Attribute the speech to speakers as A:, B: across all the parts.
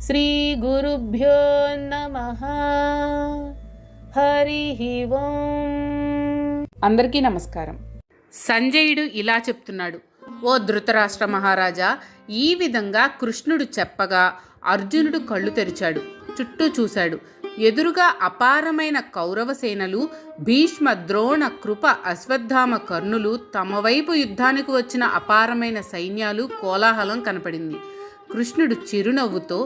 A: శ్రీ గురుభ్యో నమః. హరి ఓం. అందరికీ నమస్కారం. సంజయుడు ఇలా చెప్తున్నాడు: ఓ ధృతరాష్ట్ర మహారాజా, ఈ విధంగా కృష్ణుడు చెప్పగా అర్జునుడు కళ్ళు తెరిచాడు, చుట్టూ చూశాడు. ఎదురుగా అపారమైన కౌరవ సేనలు, భీష్మ, ద్రోణ, కృప, అశ్వత్థామ, కర్ణులు, తమ వైపు యుద్ధానికి వచ్చిన అపారమైన సైన్యాలు, కోలాహలం కనపడింది. కృష్ణుడు చిరునవ్వుతో,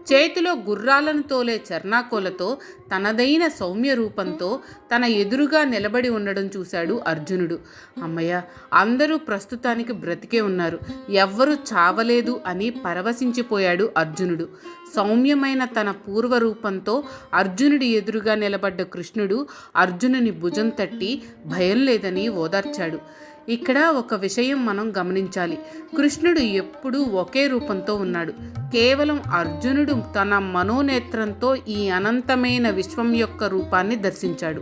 A: చేతిలో గుర్రాలను తోలే చర్నాకోలతో, తనదైన సౌమ్య రూపంతో తన ఎదురుగా నిలబడి ఉండడం చూశాడు అర్జునుడు. అమ్మయ్య, అందరూ ప్రస్తుతానికి బ్రతికే ఉన్నారు, ఎవ్వరూ చావలేదు అని పరవశించిపోయాడు అర్జునుడు. సౌమ్యమైన తన పూర్వరూపంతో అర్జునుడి ఎదురుగా నిలబడ్డ కృష్ణుడు అర్జునుని భుజం తట్టి భయం లేదని ఓదార్చాడు. ఇక్కడ ఒక విషయం మనం గమనించాలి. కృష్ణుడు ఎప్పుడూ ఒకే రూపంతో ఉన్నాడు. కేవలం అర్జునుడు తన మనోనేత్రంతో ఈ అనంతమైన విశ్వం యొక్క రూపాన్ని దర్శించాడు.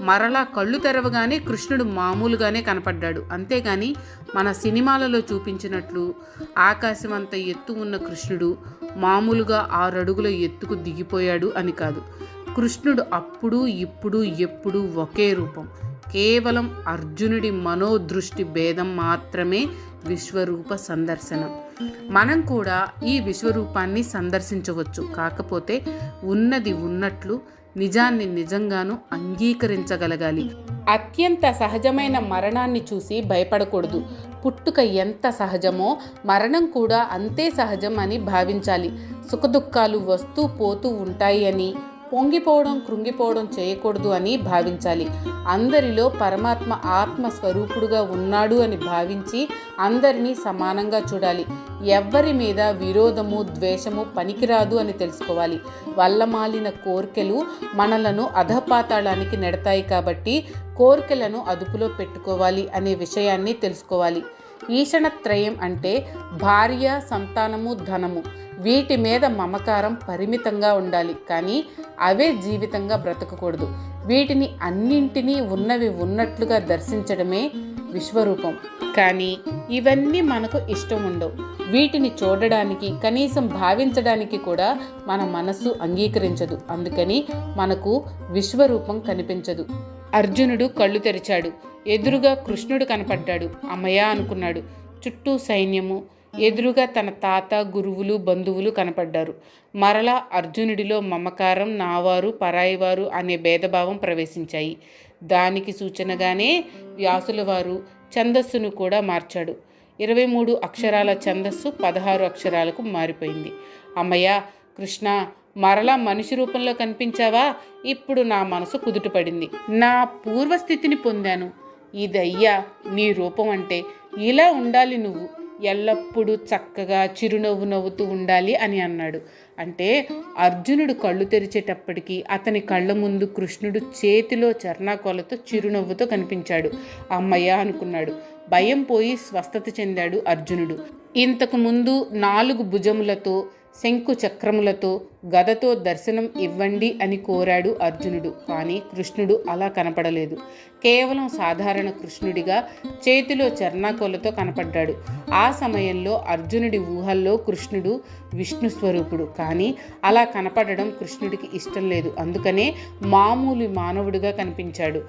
A: మరలా కళ్ళు తెరవగానే కృష్ణుడు మామూలుగానే కనపడ్డాడు. అంతేగాని మన సినిమాలలో చూపించినట్లు ఆకాశమంత ఎత్తు ఉన్న కృష్ణుడు మామూలుగా 6 అడుగుల ఎత్తుకు దిగిపోయాడు అని కాదు. కృష్ణుడు అప్పుడు ఇప్పుడు ఎప్పుడు ఒకే రూపం. కేవలం అర్జునుడి మనోదృష్టి భేదం మాత్రమే విశ్వరూప సందర్శనం. మనం కూడా ఈ విశ్వరూపాన్ని సందర్శించవచ్చు. కాకపోతే ఉన్నది ఉన్నట్లు, నిజాన్ని నిజంగాను అంగీకరించగలగాలి. అత్యంత సహజమైన మరణాన్ని చూసి భయపడకూడదు. పుట్టుక ఎంత సహజమో మరణం కూడా అంతే సహజం అని భావించాలి. సుఖదుఖాలు వస్తూ పోతూ ఉంటాయి అని, పొంగిపోవడం కృంగిపోవడం చేయకూడదు అని భావించాలి. అందరిలో పరమాత్మ ఆత్మస్వరూపుడుగా ఉన్నాడు అని భావించి అందరినీ సమానంగా చూడాలి. ఎవ్వరి మీద విరోధము ద్వేషము పనికిరాదు అని తెలుసుకోవాలి. వల్లమాలిన కోర్కెలు మనలను అధపాతాళానికి నెడతాయి కాబట్టి కోర్కెలను అదుపులో పెట్టుకోవాలి అనే విషయాన్ని తెలుసుకోవాలి. ఈషణత్రయం అంటే భార్య, సంతానము, ధనము. వీటి మీద మమకారం పరిమితంగా ఉండాలి, కానీ అవే జీవితంగా బ్రతకకూడదు. వీటిని అన్నింటినీ ఉన్నవి ఉన్నట్లుగా దర్శించడమే విశ్వరూపం. కానీ ఇవన్నీ మనకు ఇష్టం ఉండవు. వీటిని చూడడానికి, కనీసం భావించడానికి కూడా మన మనస్సు అంగీకరించదు. అందుకని మనకు విశ్వరూపం కనిపించదు. అర్జునుడు కళ్ళు తెరిచాడు. ఎదురుగా కృష్ణుడు కనపడ్డాడు. అమ్మయ్య అనుకున్నాడు. చుట్టూ సైన్యము, ఎదురుగా తన తాత, గురువులు, బంధువులు కనపడ్డారు. మరలా అర్జునుడిలో మమకారం, నావారు పరాయివారు అనే భేదభావం ప్రవేశించాయి. దానికి సూచనగానే వ్యాసుల వారు ఛందస్సును కూడా మార్చాడు. 23 అక్షరాల ఛందస్సు 16 అక్షరాలకు మారిపోయింది. అమ్మయ్య కృష్ణ, మరలా మనిషి రూపంలో కనిపించావా? ఇప్పుడు నా మనసు కుదుటపడింది. నా పూర్వస్థితిని పొందాను. ఇదయ్యా నీ రూపం అంటే. ఇలా ఉండాలి నువ్వు, ఎల్లప్పుడూ చక్కగా చిరునవ్వు నవ్వుతూ ఉండాలి అని అన్నాడు. అంటే అర్జునుడు కళ్ళు తెరిచేటప్పటికీ అతని కళ్ళ ముందు కృష్ణుడు చేతిలో చర్నాకోలతో చిరునవ్వుతో కనిపించాడు. అమ్మయ్య అనుకున్నాడు. భయం పోయి స్వస్థత చెందాడు అర్జునుడు. ఇంతకు ముందు 4 భుజములతో, శంకు చక్రములతో, గదతో దర్శనం ఇవ్వండి అని కోరాడు అర్జునుడు. కానీ కృష్ణుడు అలా కనపడలేదు. కేవలం సాధారణ కృష్ణుడిగా చేతిలో చర్నాకోలతో కనపడ్డాడు. ఆ సమయంలో అర్జునుడి ఊహల్లో కృష్ణుడు విష్ణు స్వరూపుడు. కానీ అలా కనపడడం కృష్ణుడికి ఇష్టం లేదు. అందుకనే మామూలు మానవుడిగా కనిపించాడు.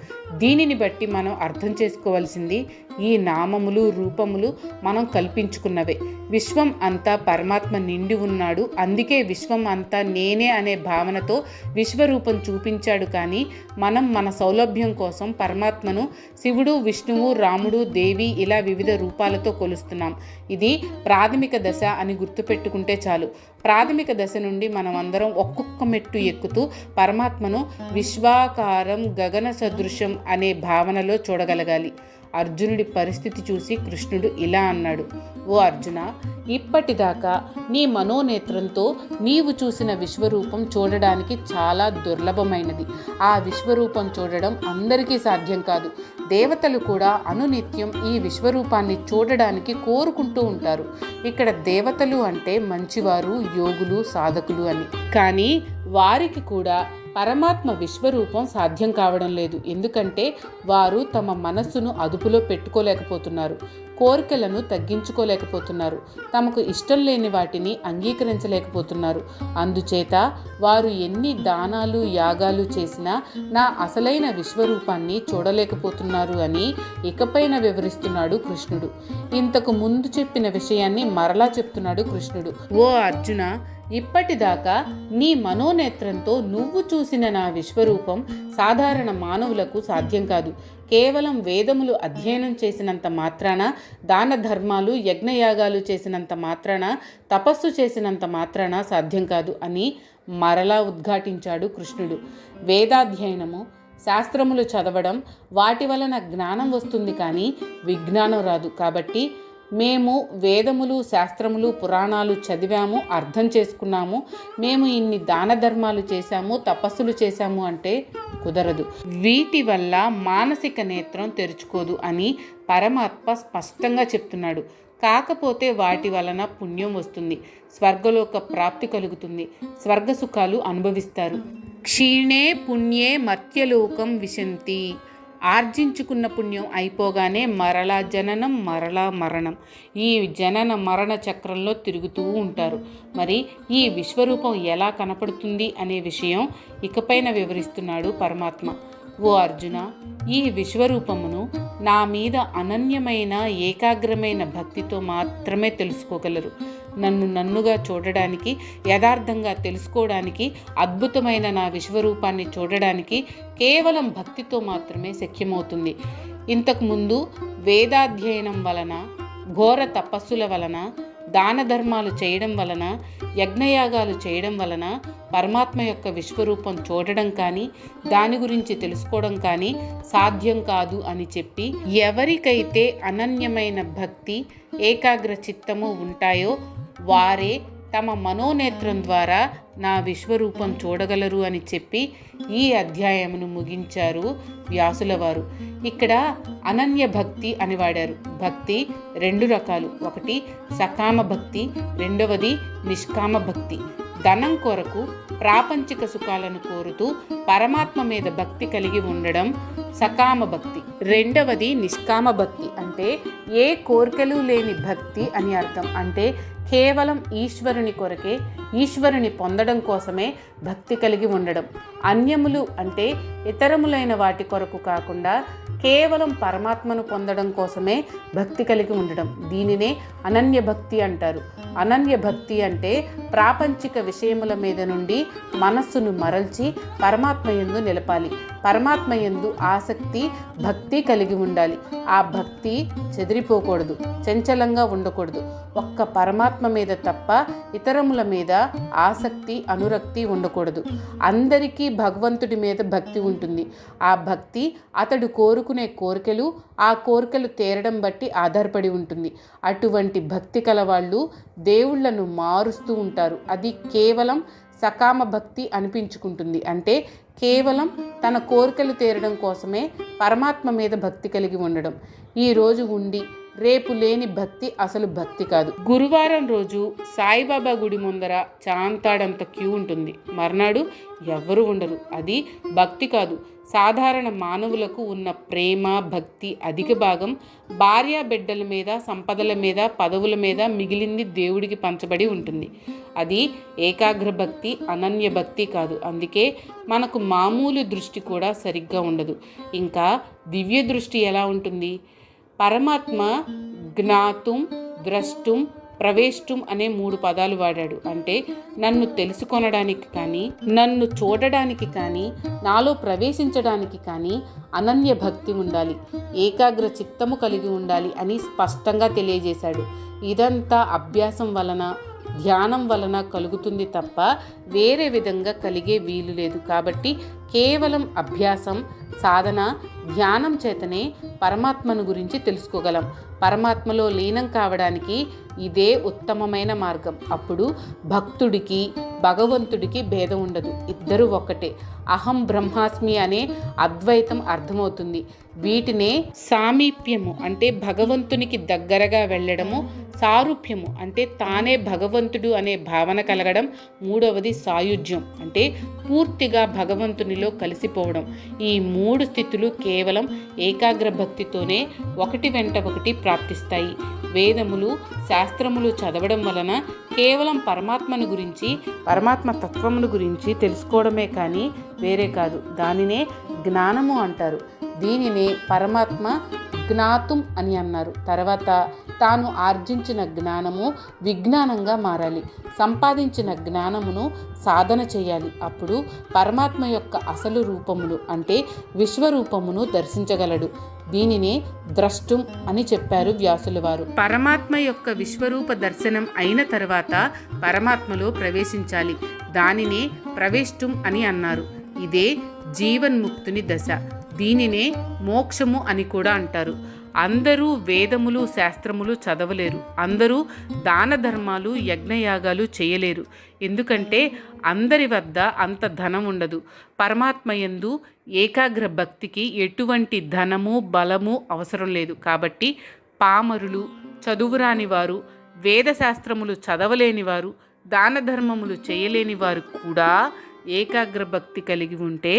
A: దీనిని బట్టి మనం అర్థం చేసుకోవాల్సింది, ఈ నామములు రూపములు మనం కల్పించుకున్నవే. విశ్వం అంతా పరమాత్మ నిండి ఉన్నాడు. అందుకే విశ్వం అంతా నేనే అనే భావనతో విశ్వరూపం చూపించాడు. కానీ మనం మన సౌలభ్యం కోసం పరమాత్మను శివుడు, విష్ణువు, రాముడు, దేవి ఇలా వివిధ రూపాలతో కొలుస్తున్నాం. ఇది ప్రాథమిక దశ అని గుర్తుపెట్టుకుంటే చాలు. ప్రాథమిక దశ నుండి మనం అందరం ఒక్కొక్క మెట్టు ఎక్కుతూ పరమాత్మను విశ్వాకారం, గగన సదృశం అనే భావనలో చూడగలగాలి. అర్జునుడి పరిస్థితి చూసి కృష్ణుడు ఇలా అన్నాడు: ఓ అర్జున, ఇప్పటిదాకా నీ మనోనేత్రంతో నీవు చూసిన విశ్వరూపం చూడడానికి చాలా దుర్లభమైనది. ఆ విశ్వరూపం చూడడం అందరికీ సాధ్యం కాదు. దేవతలు కూడా అనునిత్యం ఈ విశ్వరూపాన్ని చూడడానికి కోరుకుంటూ ఉంటారు. ఇక్కడ దేవతలు అంటే మంచివారు, యోగులు, సాధకులు అని. కానీ వారికి కూడా పరమాత్మ విశ్వరూపం సాధ్యం కావడం లేదు. ఎందుకంటే వారు తమ మనస్సును అదుపులో పెట్టుకోలేకపోతున్నారు, కోరికలను తగ్గించుకోలేకపోతున్నారు, తమకు ఇష్టం లేని వాటిని అంగీకరించలేకపోతున్నారు. అందుచేత వారు ఎన్ని దానాలు యాగాలు చేసినా నా అసలైన విశ్వరూపాన్ని చూడలేకపోతున్నారు అని ఇకపైన వివరిస్తున్నాడు కృష్ణుడు. ఇంతకు ముందు చెప్పిన విషయాన్ని మరలా చెప్తున్నాడు కృష్ణుడు. ఓ అర్జున, ఇప్పటిదాకా నీ మనోనేత్రంతో నువ్వు చూసిన నా విశ్వరూపం సాధారణ మానవులకు సాధ్యం కాదు. కేవలం వేదములు అధ్యయనం చేసినంత మాత్రాన, దాన ధర్మాలు యజ్ఞయాగాలు చేసినంత మాత్రాన, తపస్సు చేసినంత మాత్రాన సాధ్యం కాదు అని మరలా ఉద్ఘాటించాడు కృష్ణుడు. వేదాధ్యయనము, శాస్త్రములు చదవడం, వాటి వలన జ్ఞానం వస్తుంది కానీ విజ్ఞానం రాదు. కాబట్టి మేము వేదములు, శాస్త్రములు, పురాణాలు చదివాము, అర్థం చేసుకున్నాము, మేము ఇన్ని దాన ధర్మాలు చేశాము, తపస్సులు చేశాము అంటే కుదరదు. వీటి వల్ల మానసిక నేత్రం తెరుచుకోదు అని పరమాత్మ స్పష్టంగా చెప్తున్నాడు. కాకపోతే వాటి వలన పుణ్యం వస్తుంది, స్వర్గలోక ప్రాప్తి కలుగుతుంది, స్వర్గ సుఖాలు అనుభవిస్తారు. క్షీణే పుణ్యే మర్త్యలోకం విశంతి. ఆర్జించుకున్న పుణ్యం అయిపోగానే మరలా జననం, మరలా మరణం, ఈ జనన మరణ చక్రంలో తిరుగుతూ ఉంటారు. మరి ఈ విశ్వరూపం ఎలా కనపడుతుంది అనే విషయం ఇకపైన వివరిస్తున్నాడు పరమాత్మ. ఓ అర్జున, ఈ విశ్వరూపమును నా మీద అనన్యమైన ఏకాగ్రమైన భక్తితో మాత్రమే తెలుసుకోగలరు. నన్నుగా చూడడానికి, యథార్థంగా తెలుసుకోవడానికి, అద్భుతమైన నా విశ్వరూపాన్ని చూడడానికి కేవలం భక్తితో మాత్రమే శక్యమవుతుంది. ఇంతకుముందు వేదాధ్యయనం వలన, ఘోర తపస్సుల వలన, దాన ధర్మాలు చేయడం వలన, యజ్ఞయాగాలు చేయడం వలన పరమాత్మ యొక్క విశ్వరూపం చూడడం కానీ, దాని గురించి తెలుసుకోవడం కానీ సాధ్యం కాదు అని చెప్పి, ఎవరికైతే అనన్యమైన భక్తి, ఏకాగ్ర చిత్తము ఉంటాయో వారే తమ మనోనేత్రం ద్వారా నా విశ్వరూపం చూడగలరు అని చెప్పి ఈ అధ్యాయమును ముగించారు వ్యాసుల వారు. ఇక్కడ అనన్య భక్తి అని వాడారు. భక్తి రెండు రకాలు. ఒకటి సకామ భక్తి, రెండవది నిష్కామ భక్తి. ధనం కొరకు ప్రాపంచిక సుఖాలను కోరుతూ పరమాత్మ మీద భక్తి కలిగి ఉండడం సకామ భక్తి. రెండవది నిష్కామ భక్తి, అంటే ఏ కోరికలు లేని భక్తి అని అర్థం. అంటే కేవలం ఈశ్వరుని కొరకే, ఈశ్వరుని పొందడం కోసమే భక్తి కలిగి ఉండడం. అన్యములు అంటే ఇతరములైన వాటి కొరకు కాకుండా కేవలం పరమాత్మను పొందడం కోసమే భక్తి కలిగి ఉండడం. దీనినే అనన్య భక్తి అంటారు. అనన్య భక్తి అంటే ప్రాపంచిక విషయముల మీద నుండి మనస్సును మరల్చి పరమాత్మ యందు నిలపాలి. పరమాత్మ యందు ఆసక్తి, భక్తి కలిగి ఉండాలి. ఆ భక్తి చెదిరిపోకూడదు, చంచలంగా ఉండకూడదు. ఒక్క పరమాత్మ మీద తప్ప ఇతరముల మీద ఆసక్తి, అనురక్తి ఉండకూడదు. అందరికీ భగవంతుడి మీద భక్తి ఉంటుంది. ఆ భక్తి అతడు కోరుకునే కోరికలు, ఆ కోరికలు తీరడం బట్టి ఆధారపడి ఉంటుంది. అటువంటి భక్తి కలవాళ్ళు దేవుళ్లను మారుస్తూ ఉంటారు. అది కేవలం సకామ భక్తి అనిపించుకుంటుంది. అంటే కేవలం తన కోరికలు తీరడం కోసమే పరమాత్మ మీద భక్తి కలిగి ఉండడం. ఈరోజు ఉండి రేపు లేని భక్తి అసలు భక్తి కాదు. గురువారం రోజు సాయిబాబా గుడి ముందర చాంతాడంత క్యూ ఉంటుంది, మర్నాడు ఎవ్వరూ ఉండరు. అది భక్తి కాదు. సాధారణ మానవులకు ఉన్న ప్రేమ, భక్తి అధిక భాగం భార్య బిడ్డల మీద, సంపదల మీద, పదవుల మీద, మిగిలింది దేవుడికి పంచబడి ఉంటుంది. అది ఏకాగ్ర భక్తి, అనన్య భక్తి కాదు. అందుకే మనకు మామూలు దృష్టి కూడా సరిగ్గా ఉండదు. ఇంకా దివ్య దృష్టి ఎలా ఉంటుంది? పరమాత్మ జ్ఞాతుం, ద్రష్టుం, ప్రవేష్టుం అనే 3 పదాలు వాడాడు. అంటే నన్ను తెలుసుకొనడానికి కానీ, నన్ను చూడడానికి కానీ, నాలో ప్రవేశించడానికి కానీ అనన్య భక్తి ఉండాలి, ఏకాగ్ర చిత్తము కలిగి ఉండాలి అని స్పష్టంగా తెలియజేశాడు. ఇదంతా అభ్యాసం వలన, ధ్యానం వలన కలుగుతుంది తప్ప వేరే విధంగా కలిగే వీలు లేదు. కాబట్టి కేవలం అభ్యాసం, సాధన, ధ్యానం చేతనే పరమాత్మను గురించి తెలుసుకోగలం. పరమాత్మలో లీనం కావడానికి ఇదే ఉత్తమమైన మార్గం. అప్పుడు భక్తుడికి భగవంతుడికి భేదం ఉండదు, ఇద్దరు ఒక్కటే. అహం బ్రహ్మాస్మి అనే అద్వైతం అర్థమవుతుంది. వీటినే సామీప్యము అంటే భగవంతునికి దగ్గరగా వెళ్ళడము, సారూప్యము అంటే తానే భగవంతుడు అనే భావన కలగడం, మూడవది సాయుజ్యం అంటే పూర్తిగా భగవంతునిలో కలిసిపోవడం. ఈ 3 స్థితులు కేవలం ఏకాగ్ర భక్తితోనే ఒకటి వెంట ఒకటి ప్రాప్తిస్తాయి. వేదములు శాస్త్రములు చదవడం వలన కేవలం పరమాత్మను గురించి, పరమాత్మ తత్వమును గురించి తెలుసుకోవడమే కానీ వేరే కాదు. దానినే జ్ఞానము అంటారు. దీనినే పరమాత్మ జ్ఞాతుం అని అన్నారు. తర్వాత తాను ఆర్జించిన జ్ఞానము విజ్ఞానంగా మారాలి. సంపాదించిన జ్ఞానమును సాధన చేయాలి. అప్పుడు పరమాత్మ యొక్క అసలు రూపములు అంటే విశ్వరూపమును దర్శించగలడు. దీనినే ద్రష్టుం అని చెప్పారు వ్యాసుల వారు. పరమాత్మ యొక్క విశ్వరూప దర్శనం అయిన తర్వాత పరమాత్మలో ప్రవేశించాలి. దానినే ప్రవేష్టుం అని అన్నారు. ఇదే జీవన్ముక్తుని దశ. దీనినే మోక్షము అని కూడా అంటారు. అందరూ వేదములు శాస్త్రములు చదవలేరు. అందరూ దాన ధర్మాలు యజ్ఞయాగాలు చేయలేరు. ఎందుకంటే అందరి వద్ద అంత ధనం ఉండదు. పరమాత్మయందు ఏకాగ్ర భక్తికి ఎటువంటి ధనము బలము అవసరం లేదు. కాబట్టి పామరులు, చదువురాని వారు, వేదశాస్త్రములు చదవలేని వారు, దాన ధర్మములు చేయలేని వారు కూడా ఏకాగ్ర భక్తి కలిగి ఉంటే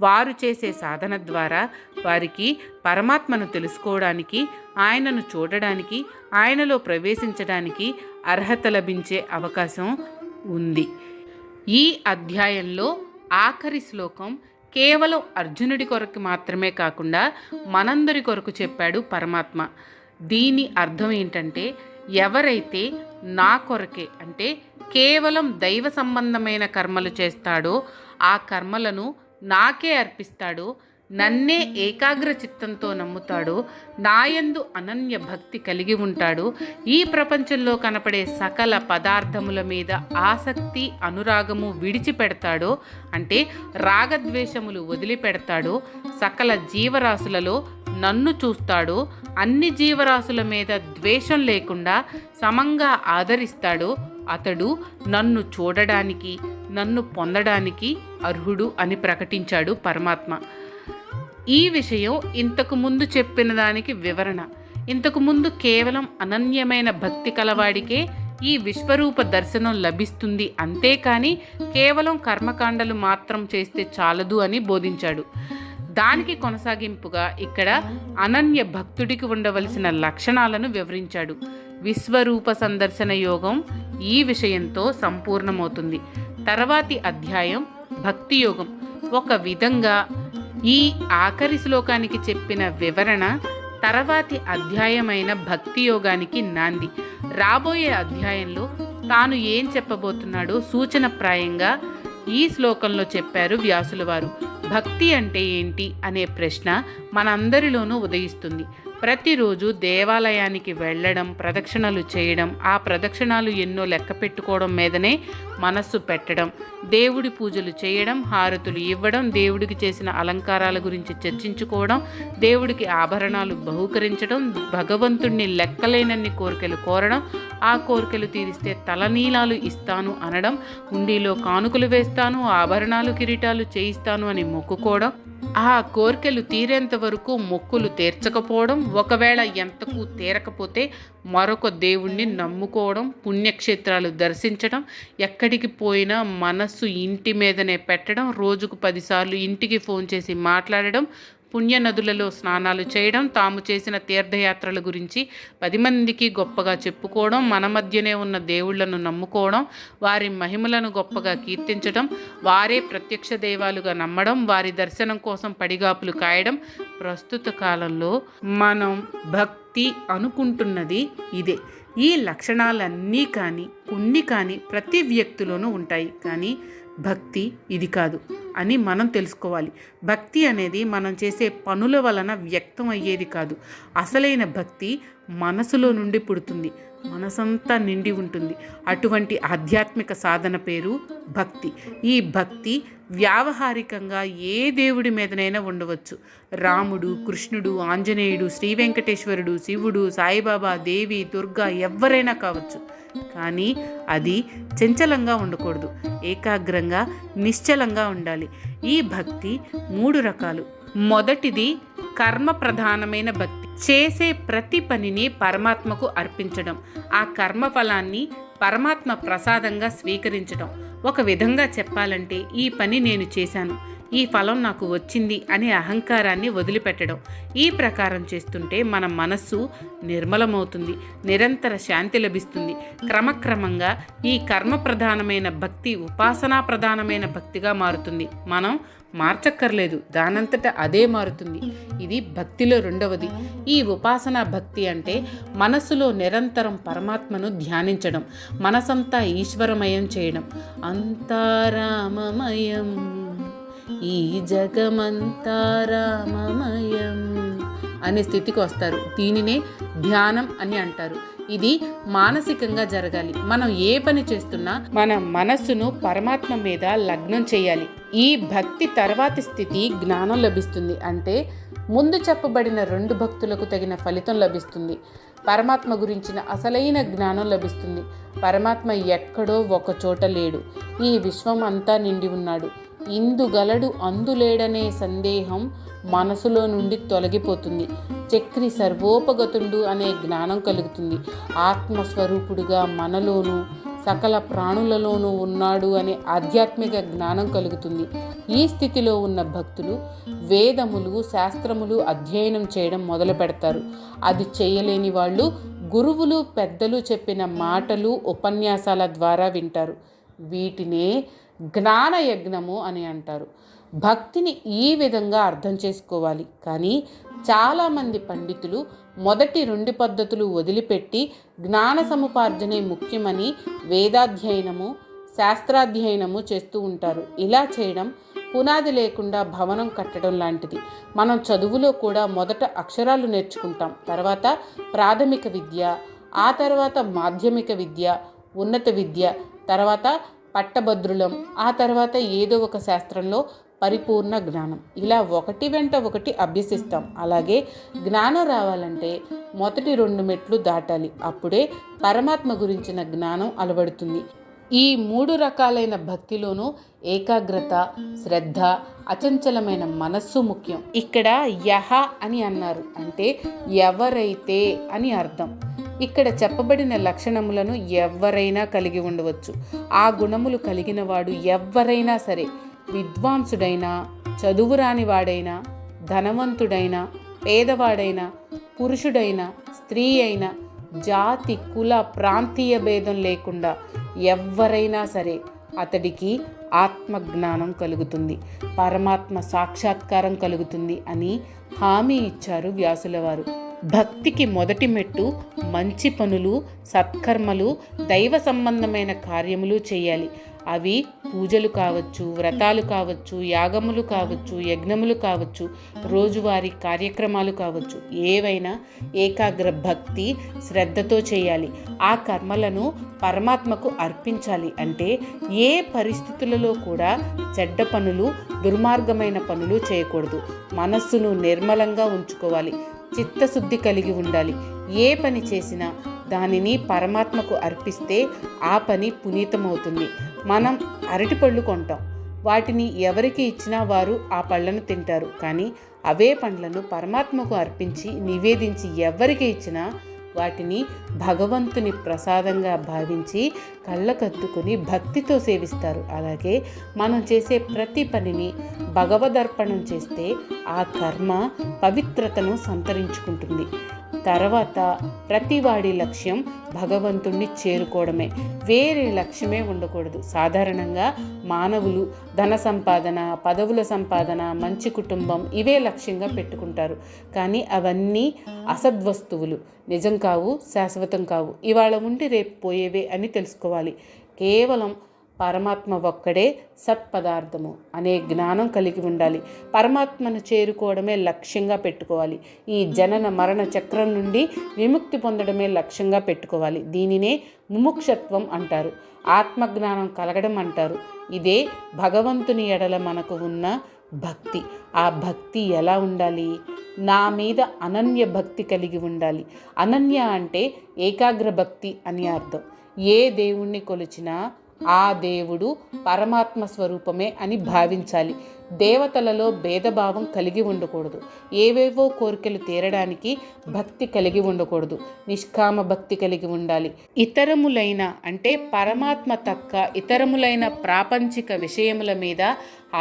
A: వారు చేసే సాధన ద్వారా వారికి పరమాత్మను తెలుసుకోవడానికి, ఆయనను చూడడానికి, ఆయనలో ప్రవేశించడానికి అర్హత లభించే అవకాశం ఉంది. ఈ అధ్యాయంలో ఆఖరి శ్లోకం కేవలం అర్జునుడి కొరకు మాత్రమే కాకుండా మనందరి కొరకు చెప్పాడు పరమాత్మ. దీని అర్థం ఏంటంటే, ఎవరైతే నా కొరకే అంటే కేవలం దైవ సంబంధమైన కర్మలు చేస్తాడో, ఆ కర్మలను నాకే అర్పిస్తాడో, నన్నే ఏకాగ్ర చిత్తంతో నమ్ముతాడో, నాయందు అనన్య భక్తి కలిగి ఉంటాడో, ఈ ప్రపంచంలో కనపడే సకల పదార్థముల మీద ఆసక్తి అనురాగము విడిచిపెడతాడో అంటే రాగద్వేషములు వదిలిపెడతాడో, సకల జీవరాశులలో నన్ను చూస్తాడో, అన్ని జీవరాశుల మీద ద్వేషం లేకుండా సమంగా ఆదరిస్తాడో, అతడు నన్ను చూడడానికి, నన్ను పొందడానికి అర్హుడు అని ప్రకటించాడు పరమాత్మ. ఈ విషయం ఇంతకు ముందు చెప్పిన దానికి వివరణ. ఇంతకు ముందు కేవలం అనన్యమైన భక్తి కలవాడికే ఈ విశ్వరూప దర్శనం లభిస్తుంది, అంతేకాని కేవలం కర్మకాండలు మాత్రం చేస్తే చాలదు అని బోధించాడు. దానికి కొనసాగింపుగా ఇక్కడ అనన్య భక్తుడికి ఉండవలసిన లక్షణాలను వివరించాడు. విశ్వరూప సందర్శన యోగం ఈ విషయంతో సంపూర్ణమవుతుంది. తర్వాతి అధ్యాయం భక్తి యోగం. ఒక విధంగా ఈ ఆఖరి శ్లోకానికి చెప్పిన వివరణ తర్వాతి అధ్యాయమైన భక్తి యోగానికి నాంది. రాబోయే అధ్యాయంలో తాను ఏం చెప్పబోతున్నాడో సూచనప్రాయంగా ఈ శ్లోకంలో చెప్పారు వ్యాసుల వారు. భక్తి అంటే ఏంటి అనే ప్రశ్న మనందరిలోనూ ఉదయిస్తుంది. ప్రతిరోజు దేవాలయానికి వెళ్ళడం, ప్రదక్షిణలు చేయడం, ఆ ప్రదక్షిణాలు ఎన్నో లెక్క పెట్టుకోవడం మీదనే మనస్సు పెట్టడం, దేవుడి పూజలు చేయడం, హారతులు ఇవ్వడం, దేవుడికి చేసిన అలంకారాల గురించి చర్చించుకోవడం, దేవుడికి ఆభరణాలు బహుకరించడం, భగవంతుణ్ణి లెక్కలేనన్ని కోరికలు కోరడం, ఆ కోరికలు తీరిస్తే తలనీలాలు ఇస్తాను అనడం, హుండీలో కానుకలు వేస్తాను, ఆభరణాలు కిరీటాలు చేయిస్తాను అని మొక్కుకోవడం, ఆ కోరికలు తీరేంత వరకు మొక్కులు తీర్చకపోవడం, ఒకవేళ ఎంతకు తీరకపోతే మరొక దేవుణ్ణి నమ్ముకోవడం, పుణ్యక్షేత్రాలు దర్శించడం, ఎక్కడికి పోయినా మనస్సు ఇంటి మీదనే పెట్టడం, రోజుకు 10 సార్లు ఇంటికి ఫోన్ చేసి మాట్లాడడం, పుణ్యనదులలో స్నానాలు చేయడం, తాము చేసిన తీర్థయాత్రల గురించి 10 మందికి గొప్పగా చెప్పుకోవడం, మన మధ్యనే ఉన్న దేవుళ్లను నమ్ముకోవడం, వారి మహిమలను గొప్పగా కీర్తించడం, వారే ప్రత్యక్ష దైవాలుగా నమ్మడం, వారి దర్శనం కోసం పడిగాపులు కాయడం. ప్రస్తుత కాలంలో మనం భక్తి అనుకుంటున్నది ఇదే. ఈ లక్షణాలన్నీ కానీ కొన్ని కానీ ప్రతి వ్యక్తిలోనూ ఉంటాయి. కానీ భక్తి ఇది కాదు అని మనం తెలుసుకోవాలి. భక్తి అనేది మనం చేసే పనుల వలన వ్యక్తం అయ్యేది కాదు. అసలైన భక్తి మనసులో నుండి పుడుతుంది, మనసంతా నిండి ఉంటుంది. అటువంటి ఆధ్యాత్మిక సాధన పేరు భక్తి. ఈ భక్తి వ్యావహారికంగా ఏ దేవుడి మీదనైనా ఉండవచ్చు. రాముడు, కృష్ణుడు, ఆంజనేయుడు, శ్రీ వెంకటేశ్వరుడు, శివుడు, సాయిబాబా, దేవి, దుర్గా ఎవరైనా కావచ్చు. కానీ అది చంచలంగా ఉండకూడదు, ఏకాగ్రంగా నిశ్చలంగా ఉండాలి. ఈ భక్తి 3 రకాలు. మొదటిది కర్మ ప్రధానమైన భక్తి. చేసే ప్రతి పనిని పరమాత్మకు అర్పించడం, ఆ కర్మ ఫలాన్ని పరమాత్మ ప్రసాదంగా స్వీకరించడం. ఒక విధంగా చెప్పాలంటే, ఈ పని నేను చేశాను, ఈ ఫలం నాకు వచ్చింది అనే అహంకారాన్ని వదిలిపెట్టడం. ఈ ప్రకారం చేస్తుంటే మన మనస్సు నిర్మలమవుతుంది, నిరంతర శాంతి లభిస్తుంది. క్రమక్రమంగా ఈ కర్మ ప్రధానమైన భక్తి ఉపాసనా ప్రధానమైన భక్తిగా మారుతుంది. మనం మార్చక్కర్లేదు, దానంతట అదే మారుతుంది. ఇది భక్తిలో రెండవది. ఈ ఉపాసనా భక్తి అంటే మనస్సులో నిరంతరం పరమాత్మను ధ్యానించడం, మనసంతా ఈశ్వరమయం చేయడం. అంతారామమయం ఈ జగమంతా రామమయం అనే స్థితికి వస్తారు. దీనినే ధ్యానం అని అంటారు. ఇది మానసికంగా జరగాలి. మనం ఏ పని చేస్తున్నా మన మనస్సును పరమాత్మ మీద లగ్నం చేయాలి. ఈ భక్తి తర్వాతి స్థితి జ్ఞానం లభిస్తుంది. అంటే ముందు చెప్పబడిన 2 భక్తులకు తగిన ఫలితం లభిస్తుంది. పరమాత్మ గురించిన అసలైన జ్ఞానం లభిస్తుంది. పరమాత్మ ఎక్కడో ఒక చోట లేడు, ఈ విశ్వం అంతా నిండి ఉన్నాడు. ఇందుగలడు అందులేడనే సందేహం మనసులో నుండి తొలగిపోతుంది. చక్రి సర్వోపగతుండు అనే జ్ఞానం కలుగుతుంది. ఆత్మస్వరూపుడుగా మనలోనూ సకల ప్రాణులలోనూ ఉన్నాడు అనే ఆధ్యాత్మిక జ్ఞానం కలుగుతుంది. ఈ స్థితిలో ఉన్న భక్తులు వేదములు, శాస్త్రములు అధ్యయనం చేయడం మొదలు పెడతారు. అది చేయలేని వాళ్ళు గురువులు, పెద్దలు చెప్పిన మాటలు, ఉపన్యాసాల ద్వారా వింటారు. వీటినే జ్ఞానయజ్ఞము అని అంటారు. భక్తిని ఈ విధంగా అర్థం చేసుకోవాలి. కానీ చాలామంది పండితులు మొదటి 2 పద్ధతులు వదిలిపెట్టి జ్ఞాన సముపార్జనే ముఖ్యమని వేదాధ్యయనము, శాస్త్రాధ్యయనము చేస్తూ ఉంటారు. ఇలా చేయడం పునాది లేకుండా భవనం కట్టడం లాంటిది. మనం చదువులో కూడా మొదట అక్షరాలు నేర్చుకుంటాం, తర్వాత ప్రాథమిక విద్య, ఆ తర్వాత మాధ్యమిక విద్య, ఉన్నత విద్య, తర్వాత పట్టభద్రులం, ఆ తర్వాత ఏదో ఒక శాస్త్రంలో పరిపూర్ణ జ్ఞానం. ఇలా ఒకటి వెంట ఒకటి అభ్యసిస్తాం. అలాగే జ్ఞానం రావాలంటే మొదటి 2 మెట్లు దాటాలి. అప్పుడే పరమాత్మ గురించిన జ్ఞానం అలవడుతుంది. ఈ 3 రకాలైన భక్తిలోనూ ఏకాగ్రత, శ్రద్ధ, అచంచలమైన మనస్సు ముఖ్యం. ఇక్కడ యహ అని అన్నారు అంటే ఎవరైతే అని అర్థం. ఇక్కడ చెప్పబడిన లక్షణములను ఎవరైనా కలిగి ఉండవచ్చు. ఆ గుణములు కలిగిన వాడు ఎవరైనా సరే, విద్వాంసుడైనా, చదువురాని వాడైనా, ధనవంతుడైనా, పేదవాడైనా, పురుషుడైనా, స్త్రీ అయినా, జాతి, కుల, ప్రాంతీయ భేదం లేకుండా ఎవరైనా సరే అతడికి ఆత్మజ్ఞానం కలుగుతుంది, పరమాత్మ సాక్షాత్కారం కలుగుతుంది అని హామీ ఇచ్చారు వ్యాసుల వారు. భక్తికి మొదటి మెట్టు మంచి పనులు, సత్కర్మలు, దైవ సంబంధమైన కార్యములు చేయాలి. అవి పూజలు కావచ్చు, వ్రతాలు కావచ్చు, యాగములు కావచ్చు, యజ్ఞములు కావచ్చు, రోజువారీ కార్యక్రమాలు కావచ్చు. ఏవైనా ఏకాగ్ర భక్తి, శ్రద్ధతో చేయాలి. ఆ కర్మలను పరమాత్మకు అర్పించాలి. అంటే ఏ పరిస్థితులలో కూడా చెడ్డ పనులు, దుర్మార్గమైన పనులు చేయకూడదు. మనస్సును నిర్మలంగా ఉంచుకోవాలి, చిత్తశుద్ధి కలిగి ఉండాలి. ఏ పని చేసినా దానిని పరమాత్మకు అర్పిస్తే ఆ పని పునీతమవుతుంది. మనం అరటిపళ్ళు కొంటాం, వాటిని ఎవరికి ఇచ్చినా వారు ఆ పళ్ళను తింటారు. కానీ అవే పండ్లను పరమాత్మకు అర్పించి నివేదించి ఎవరికి ఇచ్చినా వాటిని భగవంతుని ప్రసాదంగా భావించి కళ్ళకద్దుకొని భక్తితో సేవిస్తారు. అలాగే మనం చేసే ప్రతి పనిని భగవదర్పణం చేస్తే ఆ కర్మ పవిత్రతను సంతరించుకుంటుంది. తర్వాత ప్రతివాడి లక్ష్యం భగవంతుణ్ణి చేరుకోవడమే, వేరే లక్ష్యమే ఉండకూడదు. సాధారణంగా మానవులు ధన సంపాదన, పదవుల సంపాదన, మంచి కుటుంబం ఇవే లక్ష్యంగా పెట్టుకుంటారు. కానీ అవన్నీ అసద్వస్తువులు, నిజం కావు, శాశ్వతం కావు, ఇవాళ ఉండి రేపు పోయేవే అని తెలుసుకోవాలి. కేవలం పరమాత్మ ఒక్కడే సత్పదార్థము అనే జ్ఞానం కలిగి ఉండాలి. పరమాత్మను చేరుకోవడమే లక్ష్యంగా పెట్టుకోవాలి. ఈ జనన మరణ చక్రం నుండి విముక్తి పొందడమే లక్ష్యంగా పెట్టుకోవాలి. దీనినే ముముక్షత్వం అంటారు, ఆత్మజ్ఞానం కలగడం అంటారు. ఇదే భగవంతుని ఎడల మనకు ఉన్న భక్తి. ఆ భక్తి ఎలా ఉండాలి? నా మీద అనన్య భక్తి కలిగి ఉండాలి. అనన్య అంటే ఏకాగ్ర భక్తి అని అర్థం. ఏ దేవుణ్ణి కొలిచినా ఆ దేవుడు పరమాత్మ స్వరూపమే అని భావించాలి. దేవతలలో భేదభావం కలిగి ఉండకూడదు. ఏవేవో కోరికలు తీరడానికి భక్తి కలిగి ఉండకూడదు. నిష్కామ భక్తి కలిగి ఉండాలి. ఇతరములైన అంటే పరమాత్మ తక్క ఇతరములైన ప్రాపంచిక విషయముల మీద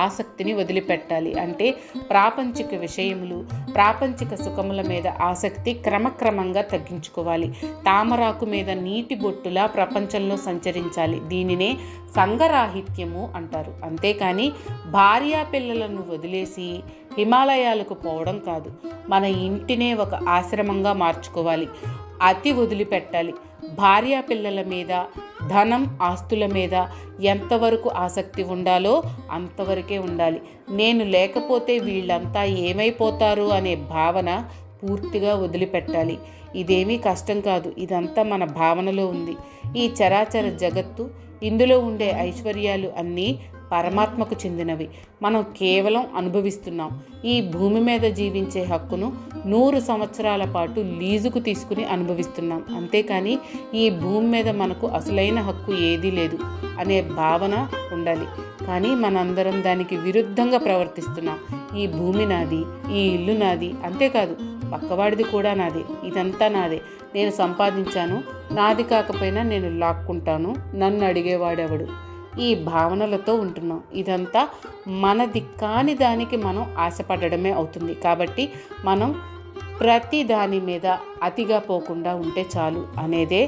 A: ఆసక్తిని వదిలిపెట్టాలి. అంటే ప్రాపంచిక విషయములు, ప్రాపంచిక సుఖముల మీద ఆసక్తి క్రమక్రమంగా తగ్గించుకోవాలి. తామరాకు మీద నీటి బొట్టులా ప్రపంచంలో సంచరించాలి. దీనినే సంగరాహిత్యము అంటారు. అంతేకాని భార్యాపిల్లలను వదిలేసి హిమాలయాలకు పోవడం కాదు. మన ఇంటినే ఒక ఆశ్రమంగా మార్చుకోవాలి. అతి వదిలిపెట్టాలి. భార్యాపిల్లల మీద, ధనం ఆస్తుల మీద ఎంతవరకు ఆసక్తి ఉండాలో అంతవరకే ఉండాలి. నేను లేకపోతే వీళ్ళంతా ఏమైపోతారు అనే భావన పూర్తిగా వదిలిపెట్టాలి. ఇదేమీ కష్టం కాదు. ఇదంతా మన భావనలో ఉంది. ఈ చరాచర జగత్తు, ఇందులో ఉండే ఐశ్వర్యాలు అన్నీ పరమాత్మకు చెందినవి. మనం కేవలం అనుభవిస్తున్నాం. ఈ భూమి మీద జీవించే హక్కును 100 సంవత్సరాల పాటు లీజుకు తీసుకుని అనుభవిస్తున్నాం. అంతేకాని ఈ భూమి మీద మనకు అసలైన హక్కు ఏదీ లేదు అనే భావన ఉండాలి. కానీ మనందరం దానికి విరుద్ధంగా ప్రవర్తిస్తున్నాం. ఈ భూమి నాది, ఈ ఇల్లు నాది, అంతేకాదు పక్కవాడిది కూడా నాదే, ఇదంతా నాదే, నేను సంపాదించాను, నాది కాకపోయినా నేను లాక్కుంటాను, నన్ను అడిగేవాడెవడు, ఈ భావనలతో ఉంటున్నాం. ఇదంతా మనది కాని దానికి మనం ఆశపడడమే అవుతుంది. కాబట్టి మనం ప్రతి దాని మీద అతిగా పోకుండా ఉంటే చాలు అనేదే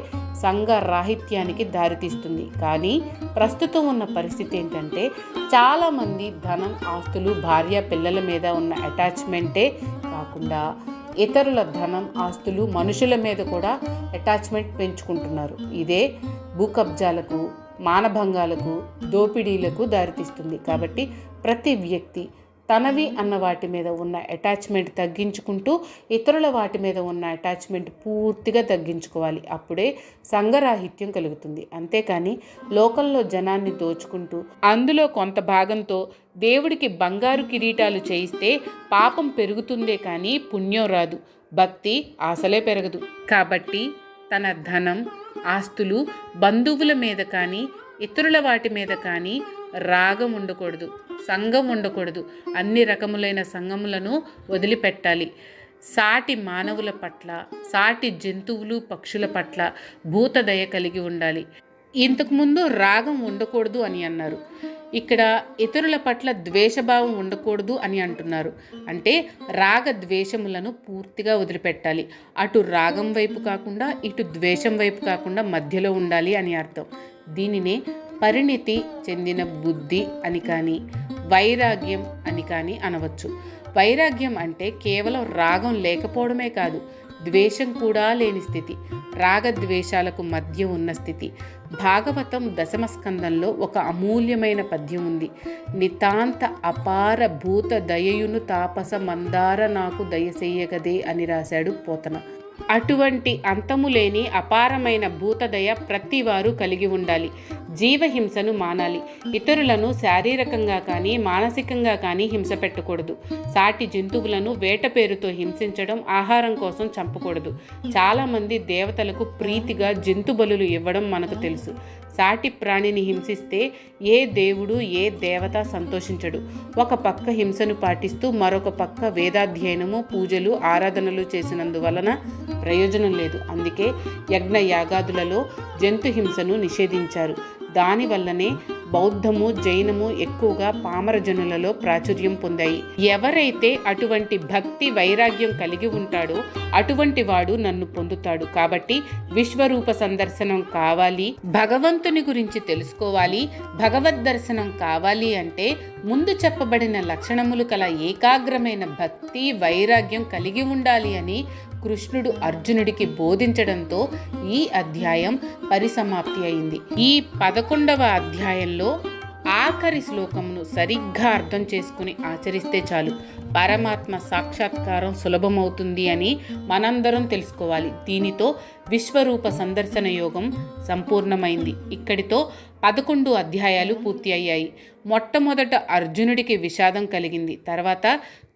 A: సంఘరాహిత్యానికి దారితీస్తుంది. కానీ ప్రస్తుతం ఉన్న పరిస్థితి ఏంటంటే చాలామంది ధనం, ఆస్తులు, భార్య, పిల్లల మీద ఉన్న అటాచ్మెంటే కాకుండా ఇతరుల ధనం, ఆస్తులు, మనుషుల మీద కూడా అటాచ్మెంట్ పెంచుకుంటున్నారు. ఇదే భూకబ్జాలకు, మానభంగాలకు, దోపిడీలకు దారితీస్తుంది. కాబట్టి ప్రతి వ్యక్తి తనవి అన్న వాటి మీద ఉన్న అటాచ్మెంట్ తగ్గించుకుంటూ ఇతరుల వాటి మీద ఉన్న అటాచ్మెంట్ పూర్తిగా తగ్గించుకోవాలి. అప్పుడే సంఘరాహిత్యం కలుగుతుంది. అంతేకాని లోకంలో జనాన్ని దోచుకుంటూ అందులో కొంత భాగంతో దేవుడికి బంగారు కిరీటాలు చేయిస్తే పాపం పెరుగుతుందే కానీ పుణ్యం రాదు, భక్తి అసలే పెరగదు. కాబట్టి తన ధనం, ఆస్తులు, బంధువుల మీద కానీ ఇతరుల వాటి మీద కానీ రాగం ఉండకూడదు, సంఘం ఉండకూడదు. అన్ని రకములైన సంఘములను వదిలిపెట్టాలి. సాటి మానవుల పట్ల, సాటి జంతువులు, పక్షుల పట్ల భూతదయ కలిగి ఉండాలి. ఇంతకుముందు రాగం ఉండకూడదు అని అన్నారు. ఇక్కడ ఇతరుల పట్ల ద్వేషభావం ఉండకూడదు అని అంటున్నారు. అంటే రాగ ద్వేషములను పూర్తిగా వదిలిపెట్టాలి. అటు రాగం వైపు కాకుండా ఇటు ద్వేషం వైపు కాకుండా మధ్యలో ఉండాలి అని అర్థం. దీనినే పరిణితి చెందిన బుద్ధి అని కానీ వైరాగ్యం అని కానీ అనవచ్చు. వైరాగ్యం అంటే కేవలం రాగం లేకపోవడమే కాదు, ద్వేషం కూడా లేని స్థితి, రాగద్వేషాలకు మధ్య ఉన్న స్థితి. భాగవతం 10వ స్కందంలో ఒక అమూల్యమైన పద్యం ఉంది. నితాంత అపార భూత దయయును తాపస మందార నాకు దయసేయగదే అని రాశాడు పోతన. అటువంటి అంతము లేని అపారమైన భూతదయ ప్రతివారు కలిగి ఉండాలి. జీవహింసను మానాలి. ఇతరులను శారీరకంగా కానీ మానసికంగా కానీ హింస పెట్టకూడదు. సాటి జంతువులను వేట పేరుతో హింసించడం, ఆహారం కోసం చంపకూడదు. చాలామంది దేవతలకు ప్రీతిగా జంతు బలులు ఇవ్వడం మనకు తెలుసు. సాటి ప్రాణిని హింసిస్తే ఏ దేవుడు, ఏ దేవత సంతోషించడు. ఒక పక్క హింసను పాటిస్తూ మరొక పక్క వేదాధ్యయనము, పూజలు, ఆరాధనలు చేసినందువలన ప్రయోజనం లేదు. అందుకే యజ్ఞ యాగాదులలో జంతు హింసను నిషేధించారు. దానివల్లనే బౌద్ధము, జైనము ఎక్కువగా పామర జనులలో ప్రాచుర్యం పొందాయి. ఎవరైతే అటువంటి భక్తి, వైరాగ్యం కలిగి ఉంటాడో అటువంటి వాడు నన్ను పొందుతాడు. కాబట్టి విశ్వరూప సందర్శనం కావాలి, భగవంతుని గురించి తెలుసుకోవాలి, భగవద్ దర్శనం కావాలి అంటే ముందు చెప్పబడిన లక్షణములు కల ఏకాగ్రమైన భక్తి, వైరాగ్యం కలిగి ఉండాలి అని కృష్ణుడు అర్జునుడికి బోధించడంతో ఈ అధ్యాయం పరిసమాప్తి అయింది. ఈ 11వ అధ్యాయంలో ఆఖరి శ్లోకమును సరిగ్గా అర్థం చేసుకుని ఆచరిస్తే చాలు పరమాత్మ సాక్షాత్కారం సులభమవుతుంది అని మనందరం తెలుసుకోవాలి. దీనితో విశ్వరూప సందర్శన యోగం సంపూర్ణమైంది. ఇక్కడితో 11 అధ్యాయాలు పూర్తి అయ్యాయి. మొట్టమొదట అర్జునుడికి విషాదం కలిగింది. తర్వాత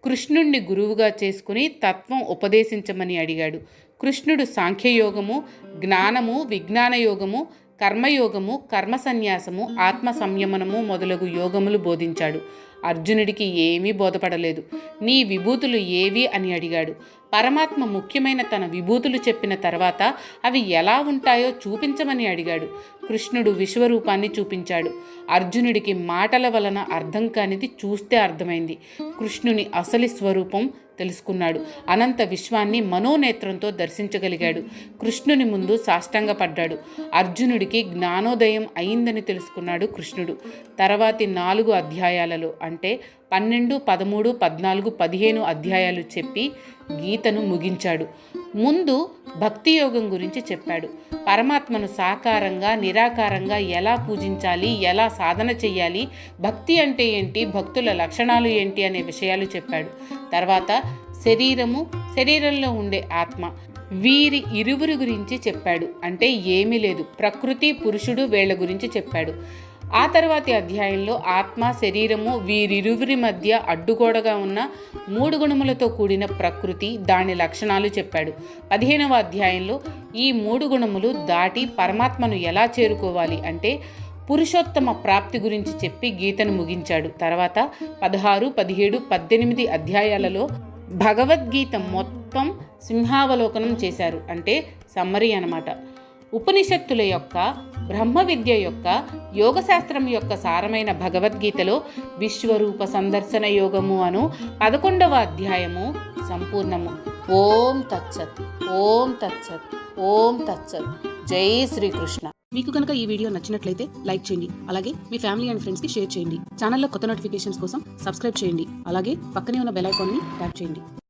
A: కృష్ణుణ్ణి గురువుగా చేసుకుని తత్వం ఉపదేశించమని అడిగాడు. కృష్ణుడు సాంఖ్యయోగము, జ్ఞానము, విజ్ఞాన యోగము, కర్మయోగము, కర్మ సన్యాసము, ఆత్మ సంయమనము మొదలగు యోగములు బోధించాడు. అర్జునుడికి ఏమీ బోధపడలేదు. నీ విభూతులు ఏవి అని అడిగాడు. పరమాత్మ ముఖ్యమైన తన విభూతులు చెప్పిన తర్వాత అవి ఎలా ఉంటాయో చూపించమని అడిగాడు. కృష్ణుడు విశ్వరూపాన్ని చూపించాడు. అర్జునుడికి మాటల వలన అర్థం కానిది చూస్తే అర్థమైంది. కృష్ణుని అసలు స్వరూపం తెలుసుకున్నాడు. అనంత విశ్వాన్ని మనోనేత్రంతో దర్శించగలిగాడు. కృష్ణుని ముందు సాష్టాంగపడ్డాడు. అర్జునుడికి జ్ఞానోదయం అయిందని తెలుసుకున్నాడు కృష్ణుడు. తర్వాతి 4 అధ్యాయాలలో అంటే 12, 13, 14, 15 అధ్యాయాలు చెప్పి గీతను ముగించాడు. ముందు భక్తి యోగం గురించి చెప్పాడు. పరమాత్మను సాకారంగా, నిరాకారంగా ఎలా పూజించాలి, ఎలా సాధన చెయ్యాలి, భక్తి అంటే ఏంటి, భక్తుల లక్షణాలు ఏంటి అనే విషయాలు చెప్పాడు. తర్వాత శరీరంలో ఉండే ఆత్మ, వీరి ఇరువురి గురించి చెప్పాడు. అంటే ఏమీ లేదు, ప్రకృతి, పురుషుడు, వీళ్ళ గురించి చెప్పాడు. ఆ తర్వాతి అధ్యాయంలో ఆత్మ, శరీరము, వీరిరువురి మధ్య అడ్డుగోడగా ఉన్న 3 గుణములతో కూడిన ప్రకృతి, దాని లక్షణాలు చెప్పాడు. 15వ అధ్యాయంలో ఈ 3 గుణములు దాటి పరమాత్మను ఎలా చేరుకోవాలి అంటే పురుషోత్తమ ప్రాప్తి గురించి చెప్పి గీతను ముగించాడు. తర్వాత 16, 17, 18 అధ్యాయాలలో భగవద్గీత మొత్తం సింహావలోకనం చేశారు. అంటే సమ్మరీ అన్నమాట. ఉపనిషత్తుల యొక్క, బ్రహ్మ విద్య యొక్క, యోగశాస్త్రం యొక్క సారమైన భగవద్గీతలో విశ్వరూప సందర్శన యోగము అను 11వ అధ్యాయము సంపూర్ణము. ఓం తత్సత్, ఓం తత్సత్, ఓం తత్సత్. జై శ్రీకృష్ణ.
B: మీకు కనుక ఈ వీడియో నచ్చినట్లయితే లైక్ చేయండి. అలాగే మీ ఫ్యామిలీ అండ్ ఫ్రెండ్స్కి షేర్ చేయండి. ఛానల్లో కొత్త నోటిఫికేషన్స్ కోసం సబ్స్క్రైబ్ చేయండి. అలాగే పక్కనే ఉన్న బెల్ ఐకాన్ని ట్యాప్ చేయండి.